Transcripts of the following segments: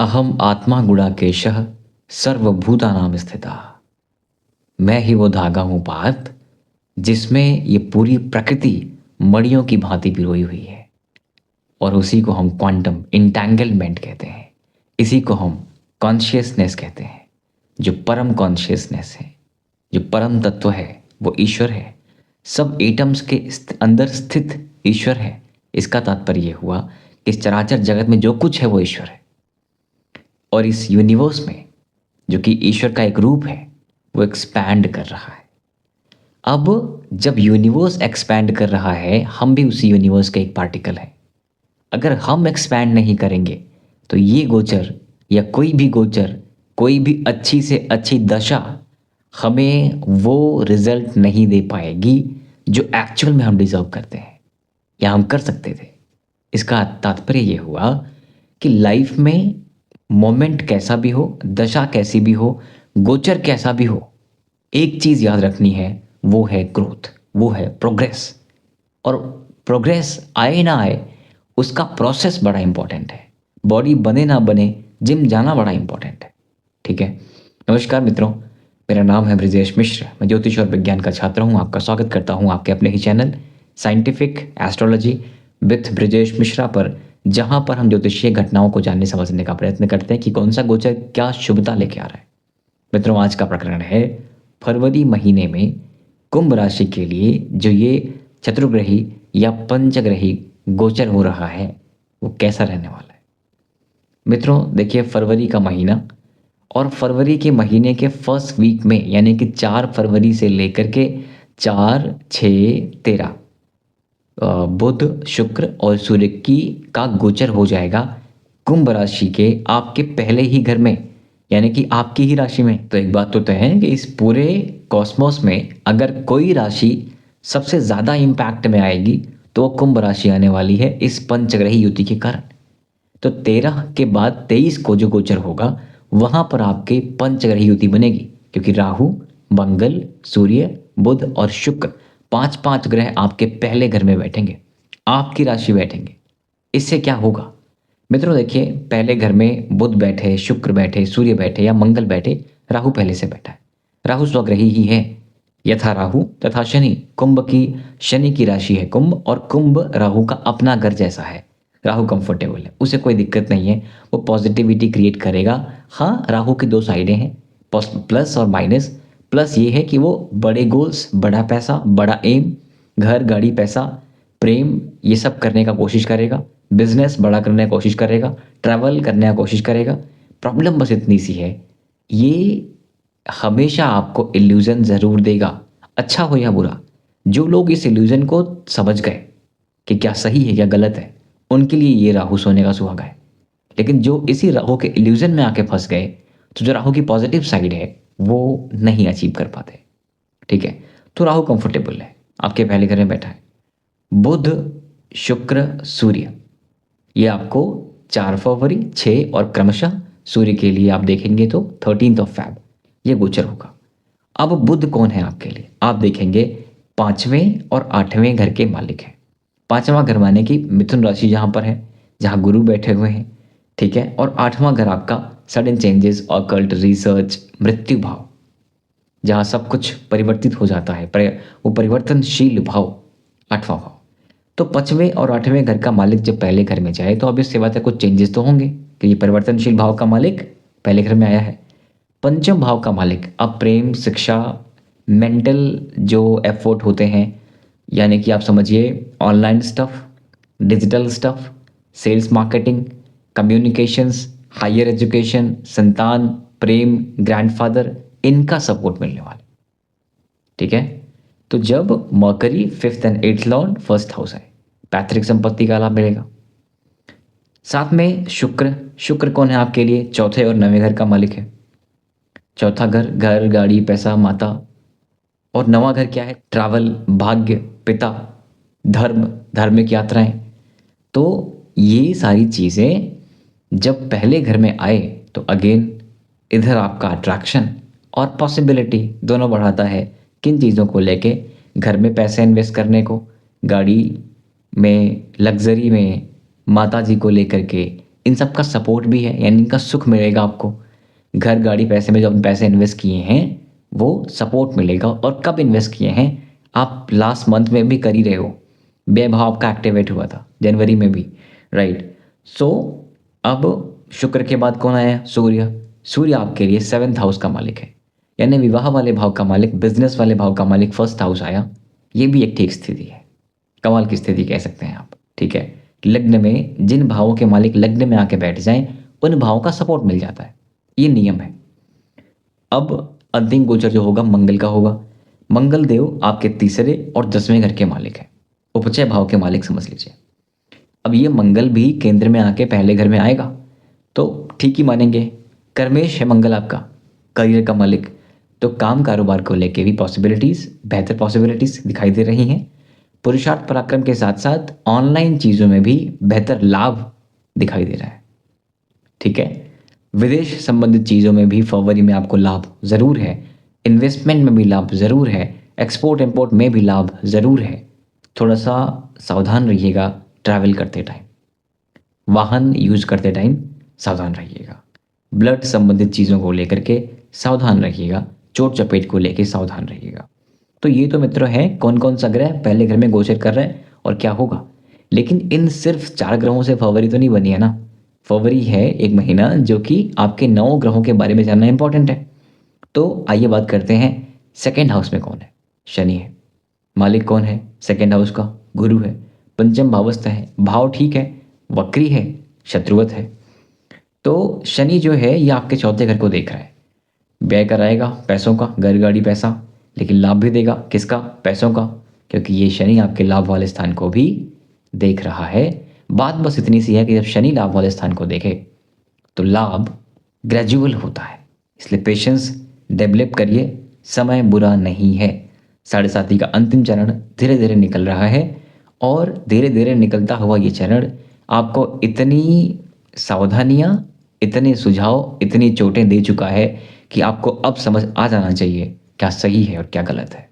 अहम आत्मा गुणाकेशः सर्वभूतानां स्थितः। मैं ही वो धागा हूँ पार्थ, जिसमें ये पूरी प्रकृति मड़ियों की भांति पिरोई हुई है। और उसी को हम क्वांटम इंटैंगलमेंट कहते हैं। इसी को हम कॉन्शियसनेस कहते हैं। जो परम कॉन्शियसनेस है, जो परम तत्व है, वो ईश्वर है। सब एटम्स के अंदर स्थित ईश्वर है। इसका तात्पर्य ये हुआ कि इस चराचर जगत में जो कुछ है वो ईश्वर है। और इस यूनिवर्स में जो कि ईश्वर का एक रूप है, वो एक्सपैंड कर रहा है। अब जब यूनिवर्स एक्सपैंड कर रहा है, हम भी उसी यूनिवर्स का एक पार्टिकल है। अगर हम एक्सपैंड नहीं करेंगे तो ये गोचर या कोई भी गोचर, कोई भी अच्छी से अच्छी दशा हमें वो रिजल्ट नहीं दे पाएगी जो एक्चुअल में हम डिजर्व करते हैं या हम कर सकते थे। इसका तात्पर्य ये हुआ कि लाइफ में मोमेंट कैसा भी हो, दशा कैसी भी हो, गोचर कैसा भी हो, एक चीज याद रखनी है, वो है ग्रोथ, वो है प्रोग्रेस। और प्रोग्रेस आए ना आए, उसका प्रोसेस बड़ा इंपॉर्टेंट है। बॉडी बने ना बने, जिम जाना बड़ा इंपॉर्टेंट है। ठीक है। नमस्कार मित्रों, मेरा नाम है ब्रिजेश मिश्र। मैं ज्योतिष और विज्ञान का छात्र हूँ। आपका स्वागत करता हूँ आपके अपने ही channel scientific astrology with Brijesh Mishra पर, जहाँ पर हम ज्योतिषीय घटनाओं को जानने समझने का प्रयत्न करते हैं कि कौन सा गोचर क्या शुभता लेके आ रहा है। मित्रों, आज का प्रकरण है फरवरी महीने में कुंभ राशि के लिए जो ये चतुर्ग्रही या पंचग्रही गोचर हो रहा है, वो कैसा रहने वाला है। मित्रों देखिए, फरवरी का महीना और फरवरी के महीने के फर्स्ट वीक में, यानी कि 4 फरवरी से लेकर के 4, 6, 13 बुध, शुक्र और सूर्य की का गोचर हो जाएगा कुंभ राशि के आपके पहले ही घर में, यानी कि आपकी ही राशि में। तो एक बात तो तय है कि इस पूरे कॉस्मोस में अगर कोई राशि सबसे ज़्यादा इम्पैक्ट में आएगी तो वो कुंभ राशि आने वाली है, इस पंचग्रही युति के कारण। तो 13 के बाद 23 को जो गोचर होगा, वहां पर आपके पंचग्रही युति बनेगी, क्योंकि राहु, मंगल, सूर्य, बुध और शुक्र 5-5 ग्रह आपके पहले घर में बैठेंगे, आपकी राशि बैठेंगे। इससे क्या होगा मित्रों, देखिए, पहले घर में बुध बैठे, शुक्र बैठे, सूर्य बैठे या मंगल बैठे, राहु पहले से बैठा है। राहु स्वग्रही ही है। यथा राहु तथा शनि। कुंभ की शनि की राशि है कुंभ, और कुंभ राहु का अपना घर जैसा है। राहु कंफर्टेबल है, उसे कोई दिक्कत नहीं है, वो पॉजिटिविटी क्रिएट करेगा। हाँ, राहु की 2 साइडें हैं, प्लस और माइनस। प्लस ये है कि वो बड़े गोल्स, बड़ा पैसा, बड़ा एम, घर, गाड़ी, पैसा, प्रेम, ये सब करने का कोशिश करेगा। बिजनेस बड़ा करने की कोशिश करेगा, ट्रैवल करने की कोशिश करेगा। प्रॉब्लम बस इतनी सी है, ये हमेशा आपको इल्यूजन ज़रूर देगा, अच्छा हो या बुरा। जो लोग इस इल्यूजन को समझ गए कि क्या सही है क्या गलत है, उनके लिए ये राहु सोने का सुहागा है। लेकिन जो इसी राहु के इल्यूजन में आके फंस गए, तो जो राहु की पॉजिटिव साइड है वो नहीं अचीव कर पाते। ठीक है। तो राहु कंफर्टेबल है, आपके पहले घर में बैठा है। बुध, शुक्र, सूर्य, ये आपको 4 फरवरी, 6 और क्रमशः सूर्य के लिए आप देखेंगे तो 13 फेब ये गोचर होगा। अब बुध कौन है आपके लिए, आप देखेंगे 5वें और 8वें घर के मालिक हैं। 5वां घर माने कि मिथुन राशि जहां पर है, जहां गुरु बैठे हुए हैं। ठीक है। और 8वां घर आपका सडन चेंजेस, ऑकल्ट, रिसर्च, मृत्यु भाव, जहां सब कुछ परिवर्तित हो जाता है, वो परिवर्तनशील भाव, 8वां भाव। तो 5वें और 8वें घर का मालिक जब पहले घर में जाए तो अब इस सेवा से कुछ चेंजेस तो होंगे कि ये परिवर्तनशील भाव का मालिक पहले घर में आया है। पंचम भाव का मालिक अब प्रेम, शिक्षा, मेंटल जो एफर्ट होते हैं, यानी कि आप समझिए online stuff, digital stuff, sales, marketing, communications, higher education, संतान, प्रेम, ग्रैंडफादर, इनका सपोर्ट मिलने वाला है। ठीक है। तो जब mercury 5th and 8th Lord first house है, पैतृक संपत्ति का लाभ मिलेगा। साथ में शुक्र, शुक्र कौन है आपके लिए, चौथे और 9वें घर का मालिक है। चौथा घर, घर, गाड़ी, पैसा, माता। और 9वां घर क्या है, ट्रैवल, भाग्य, पिता, धर्म, धार्मिक यात्राएं। तो ये सारी चीजें जब पहले घर में आए तो अगेन इधर आपका अट्रैक्शन और पॉसिबिलिटी दोनों बढ़ाता है। किन चीज़ों को लेके, घर में पैसे इन्वेस्ट करने को, गाड़ी में, लग्जरी में, माता जी को लेकर के, इन सब का सपोर्ट भी है, यानी इनका सुख मिलेगा आपको। घर गाड़ी पैसे में जो आपने पैसे इन्वेस्ट किए हैं वो सपोर्ट मिलेगा। और कब इन्वेस्ट किए हैं, आप लास्ट मंथ में भी कर ही रहे हो, व्यय भाव आपका एक्टिवेट हुआ था जनवरी में भी, राइट। सो अब शुक्र के बाद कौन आया, सूर्य। सूर्य आपके लिए 7th हाउस का मालिक है, यानी विवाह वाले भाव का मालिक, बिजनेस वाले भाव का मालिक 1st हाउस आया। ये भी एक ठीक स्थिति है, कमाल की स्थिति कह सकते हैं आप, ठीक है। लग्न में जिन भावों के मालिक लग्न में आके बैठ जाएं उन भावों का सपोर्ट मिल जाता है, ये नियम है। अब अंतिम गोचर जो होगा मंगल का होगा। मंगल देव आपके 3रे और 10वें घर के मालिक है, उपचय भाव के मालिक समझ लीजिए। अब ये मंगल भी केंद्र में आके पहले घर में आएगा तो ठीक ही मानेंगे। कर्मेश है मंगल आपका, करियर का मालिक। तो काम कारोबार को लेके भी पॉसिबिलिटीज़, बेहतर पॉसिबिलिटीज़ दिखाई दे रही हैं। पुरुषार्थ पराक्रम के साथ साथ ऑनलाइन चीज़ों में भी बेहतर लाभ दिखाई दे रहा है, ठीक है। विदेश संबंधित चीज़ों में भी फरवरी में आपको लाभ ज़रूर है, इन्वेस्टमेंट में भी लाभ ज़रूर है, एक्सपोर्ट इंपोर्ट में भी लाभ ज़रूर है। थोड़ा सा सावधान रहिएगा ट्रैवल करते टाइम, वाहन यूज करते टाइम सावधान रहिएगा। ब्लड संबंधित चीज़ों को लेकर के सावधान रहिएगा, चोट चपेट को लेकर सावधान रहिएगा। तो ये तो मित्रों है कौन कौन सा ग्रह पहले घर में गोचर कर रहा है और क्या होगा। लेकिन इन सिर्फ 4 ग्रहों से फरवरी तो नहीं बनी है ना। फरवरी है एक महीना जो कि आपके 9 ग्रहों के बारे में जानना इंपॉर्टेंट है। तो आइए बात करते हैं 2nd हाउस में कौन है, शनि है। मालिक कौन है 2nd हाउस का, गुरु है। पंचम भावस्थ है, भाव ठीक है, वक्री है, शत्रुवत है। तो शनि जो है ये आपके 4थे घर को देख रहा है, व्यय कराएगा पैसों का, घर गाड़ी पैसा, लेकिन लाभ भी देगा किसका, पैसों का, क्योंकि ये शनि आपके लाभ वाले स्थान को भी देख रहा है। बात बस इतनी सी है कि जब शनि लाभ वाले स्थान को देखे तो लाभ ग्रेजुअल होता है, इसलिए पेशेंस डेवलप करिए, समय बुरा नहीं है। 7.5 का अंतिम चरण धीरे धीरे निकल रहा है और धीरे धीरे निकलता हुआ ये चरण आपको इतनी सावधानियां, इतने सुझाव, इतनी चोटें दे चुका है कि आपको अब समझ आ जाना चाहिए क्या सही है और क्या गलत है,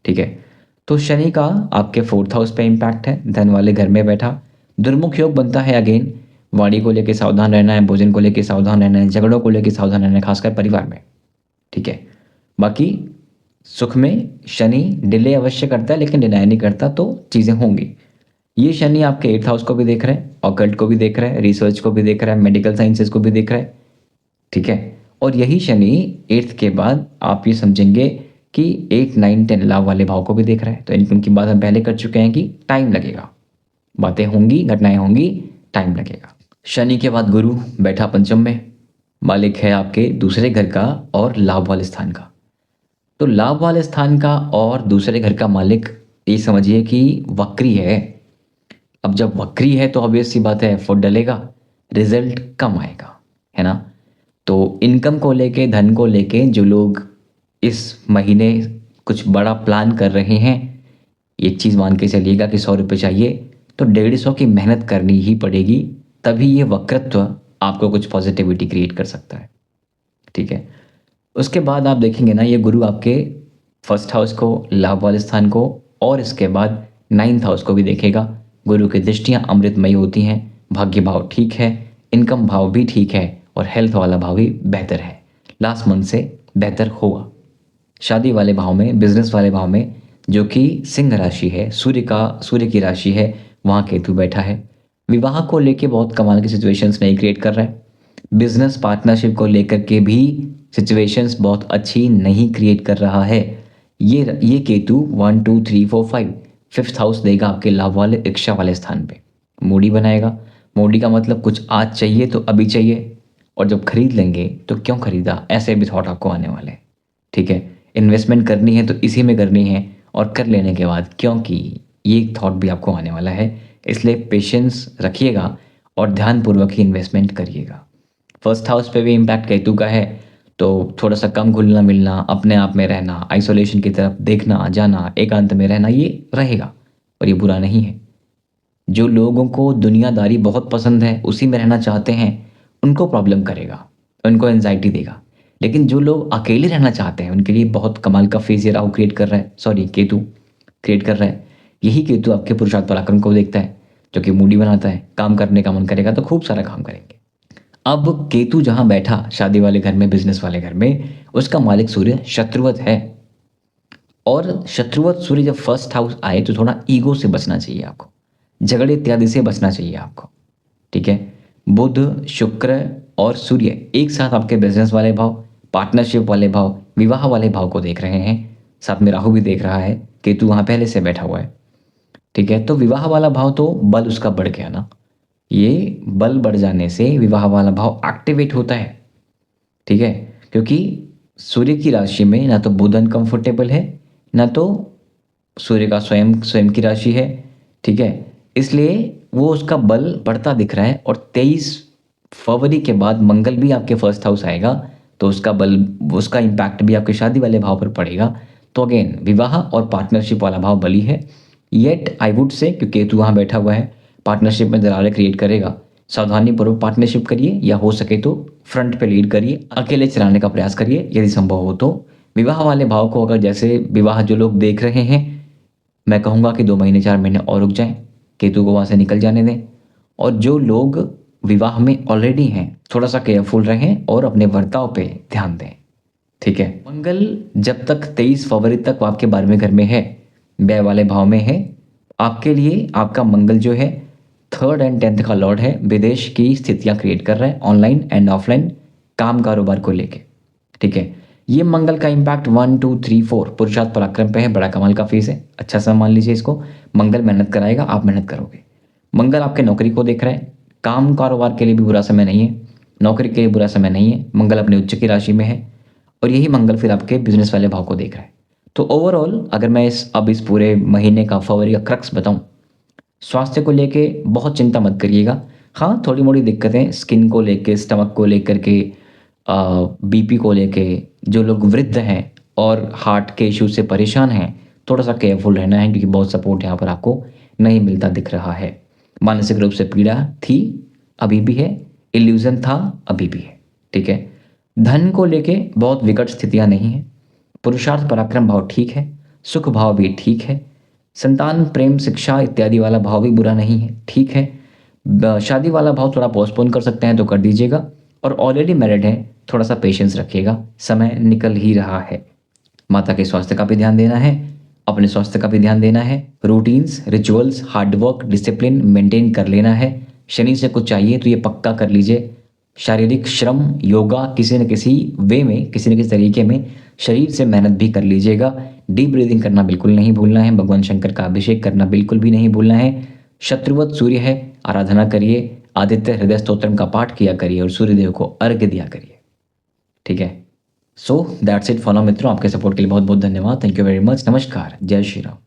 ठीक है। तो शनि का आपके 4th हाउस पे इम्पैक्ट है, धन वाले घर में बैठा। दुर्मुख योग बनता है अगेन, वाणी को लेकर सावधान रहना है, भोजन को लेकर सावधान रहना है, झगड़ों को लेकर सावधान रहना है, खासकर परिवार में, ठीक है। बाकी सुख में शनि डिले अवश्य करता है लेकिन डिनाई नहीं करता, तो चीज़ें होंगी। ये शनि आपके 8th हाउस को भी देख रहे हैं, ऑकल्ट को भी देख रहा है, रिसर्च को भी देख रहा है, मेडिकल साइंसेज को भी देख रहा है, ठीक है। और यही शनि 8th के बाद आप ये समझेंगे कि 8, 9, 10 लाभ वाले भाव को भी देख रहा है। तो इनकम की बात हम पहले कर चुके हैं कि टाइम लगेगा, बातें होंगी, घटनाएं होंगी, टाइम लगेगा। शनि के बाद गुरु बैठा पंचम में, मालिक है आपके 2रे घर का और लाभ वाले स्थान का। तो लाभ वाले स्थान का और 2रे घर का मालिक ये समझिए कि वक्री है। अब जब वक्री है तो ऑब्वियस सी बात है एफर्ट डलेगा, रिजल्ट कम आएगा, है ना। तो इनकम को लेके, धन को लेके जो लोग इस महीने कुछ बड़ा प्लान कर रहे हैं, एक चीज़ मान के चलिएगा कि 100 रुपये चाहिए तो 150 की मेहनत करनी ही पड़ेगी, तभी ये वक्रत्व आपको कुछ पॉजिटिविटी क्रिएट कर सकता है, ठीक है। उसके बाद आप देखेंगे ना, ये गुरु आपके 1st हाउस को, लाभ वाले स्थान को और इसके बाद 9th हाउस को भी देखेगा। गुरु की दृष्टियाँ अमृतमयी होती हैं, भाग्य भाव ठीक है, इनकम भाव भी ठीक है और हेल्थ वाला भाव भी बेहतर है, लास्ट मंथ से बेहतर होगा। शादी वाले भाव में, बिजनेस वाले भाव में जो कि सिंह राशि है, सूर्य की राशि है, वहाँ केतु बैठा है। विवाह को लेके बहुत कमाल की सिचुएशंस नहीं क्रिएट कर रहा है। बिजनेस पार्टनरशिप को लेकर के भी सिचुएशंस बहुत अच्छी नहीं क्रिएट कर रहा है। ये केतु 1, 2, 3, 4, 5 5th हाउस देगा आपके लाभ वाले, इच्छा वाले स्थान पे, मूडी बनाएगा। मूडी का मतलब कुछ आज चाहिए तो अभी चाहिए, और जब खरीद लेंगे तो क्यों खरीदा, ऐसे भी थॉट आपको आने वाले, ठीक है। इन्वेस्टमेंट करनी है तो इसी में करनी है, और कर लेने के बाद क्योंकि ये थॉट भी आपको आने वाला है। इसलिए पेशेंस रखिएगा और ध्यानपूर्वक ही इन्वेस्टमेंट करिएगा। 1st हाउस पे भी इम्पैक्ट केतु का है, तो थोड़ा सा कम घुलना मिलना, अपने आप में रहना, आइसोलेशन की तरफ देखना जाना, एकांत में रहना, ये रहेगा और ये बुरा नहीं है। जो लोगों को दुनियादारी बहुत पसंद है, उसी में रहना चाहते हैं, उनको प्रॉब्लम करेगा, उनको एंजाइटी देगा। लेकिन जो लोग अकेले रहना चाहते हैं उनके लिए बहुत कमाल का फेज ये राहु क्रिएट कर रहा है, सॉरी केतु क्रिएट कर रहा है। यही केतु आपके पुरुषार्थ पराक्रम को देखता है। जो कि मूडी बनाता है। काम करने का मन करेगा तो खूब सारा काम करेंगे। अब केतु जहां बैठा शादी वाले घर में, बिजनेस वाले घर में, उसका मालिक सूर्य शत्रुवत है। और शत्रुवत सूर्य जब फर्स्ट हाउस आए तो थोड़ा ईगो से बचना चाहिए आपको, झगड़े इत्यादि से बचना चाहिए आपको। ठीक है। बुध, शुक्र और सूर्य एक साथ आपके बिजनेस वाले भाव, पार्टनरशिप वाले भाव, विवाह वाले भाव को देख रहे हैं। साथ में राहु भी देख रहा है, केतु वहां पहले से बैठा हुआ है। ठीक है। तो विवाह वाला भाव तो बल उसका बढ़ गया ना, ये बल बढ़ जाने से विवाह वाला भाव एक्टिवेट होता है। ठीक है। क्योंकि सूर्य की राशि में ना तो बुध अनकंफर्टेबल है, ना तो सूर्य का स्वयं स्वयं की राशि है। ठीक है। इसलिए वो उसका बल बढ़ता दिख रहा है। और 23 फरवरी के बाद मंगल भी आपके फर्स्ट हाउस आएगा, तो उसका बल, उसका इम्पैक्ट भी आपके शादी वाले भाव पर पड़ेगा। तो अगेन विवाह और पार्टनरशिप वाला भाव बली है। येट आई वुड से, क्योंकि केतु वहाँ बैठा हुआ है, पार्टनरशिप में दरारें क्रिएट करेगा। सावधानी पूर्वक पार्टनरशिप करिए, या हो सके तो फ्रंट पे लीड करिए, अकेले चलाने का प्रयास करिए यदि संभव हो तो। विवाह वाले भाव को अगर जैसे विवाह जो लोग देख रहे हैं, मैं कहूँगा कि 2 महीने 4 महीने और रुक जाएं, केतु को वहाँ से निकल जाने दें। और जो लोग विवाह में ऑलरेडी हैं, थोड़ा सा केयरफुल रहें और अपने बर्ताव पे ध्यान दें। ठीक है। मंगल जब तक 23 फरवरी तक आपके 12वें घर में है, व्यय वाले भाव में है, आपके लिए आपका मंगल जो है 3rd एंड 10th का लॉर्ड है। विदेश की स्थितियां क्रिएट कर रहा है, ऑनलाइन एंड ऑफलाइन काम कारोबार को लेके। ठीक है। ये मंगल का इम्पैक्ट 1 2 3 4 पुरुषार्थ पराक्रम पे है। बड़ा कमाल का फेस है, अच्छा सा मान लीजिए इसको। मंगल मेहनत कराएगा, आप मेहनत करोगे। मंगल आपके नौकरी को देख रहा है, काम कारोबार के लिए भी बुरा समय नहीं है, नौकरी के लिए बुरा समय नहीं है। मंगल अपने उच्च की राशि में है, और यही मंगल फिर आपके बिजनेस वाले भाव को देख रहा है। तो ओवरऑल अगर मैं इस पूरे महीने का, फरवरी का क्रक्स बताऊं, स्वास्थ्य को लेके बहुत चिंता मत करिएगा। हाँ, थोड़ी मोड़ी दिक्कतें स्किन को लेके, स्टमक को लेकर के, बीपी को लेके, जो लोग वृद्ध हैं और हार्ट के इश्यू से परेशान हैं, थोड़ा सा केयरफुल रहना है, क्योंकि बहुत सपोर्ट यहाँ पर आपको नहीं मिलता दिख रहा है। मानसिक रूप से पीड़ा थी, अभी भी है, इल्यूजन था, अभी भी है। ठीक है। धन को लेके बहुत विकट स्थितियां नहीं है। पुरुषार्थ पराक्रम भाव ठीक है, सुख भाव भी ठीक है, संतान, प्रेम, शिक्षा इत्यादि वाला भाव भी बुरा नहीं है, ठीक है। शादी वाला भाव थोड़ा पोस्टपोन कर सकते हैं तो कर दीजिएगा। और ऑलरेडी मैरिड है, थोड़ा सा पेशेंस रखिएगा, समय निकल ही रहा है। माता के स्वास्थ्य का भी ध्यान देना है, अपने स्वास्थ्य का भी ध्यान देना है। Routines, rituals, hard work, discipline maintain कर लेना है। शनि से कुछ चाहिए तो ये पक्का कर लीजिए। शारीरिक श्रम, योगा, किसी न किसी वे में, किसी न किसी तरीके में शरीर से मेहनत भी कर लीजिएगा। डीप ब्रीदिंग करना बिल्कुल नहीं भूलना है। भगवान शंकर का अभिषेक करना बिल्कुल भी नहीं भूलना है। शत्रुवत सूर्य है, आराधना करिए, आदित्य हृदय स्तोत्रम का पाठ किया करिए और सूर्यदेव को अर्घ्य दिया करिए। ठीक है। सो दैट्स इट फॉलो मित्रों, आपके सपोर्ट के लिए बहुत बहुत धन्यवाद। Thank you very much. नमस्कार, जय श्री राम।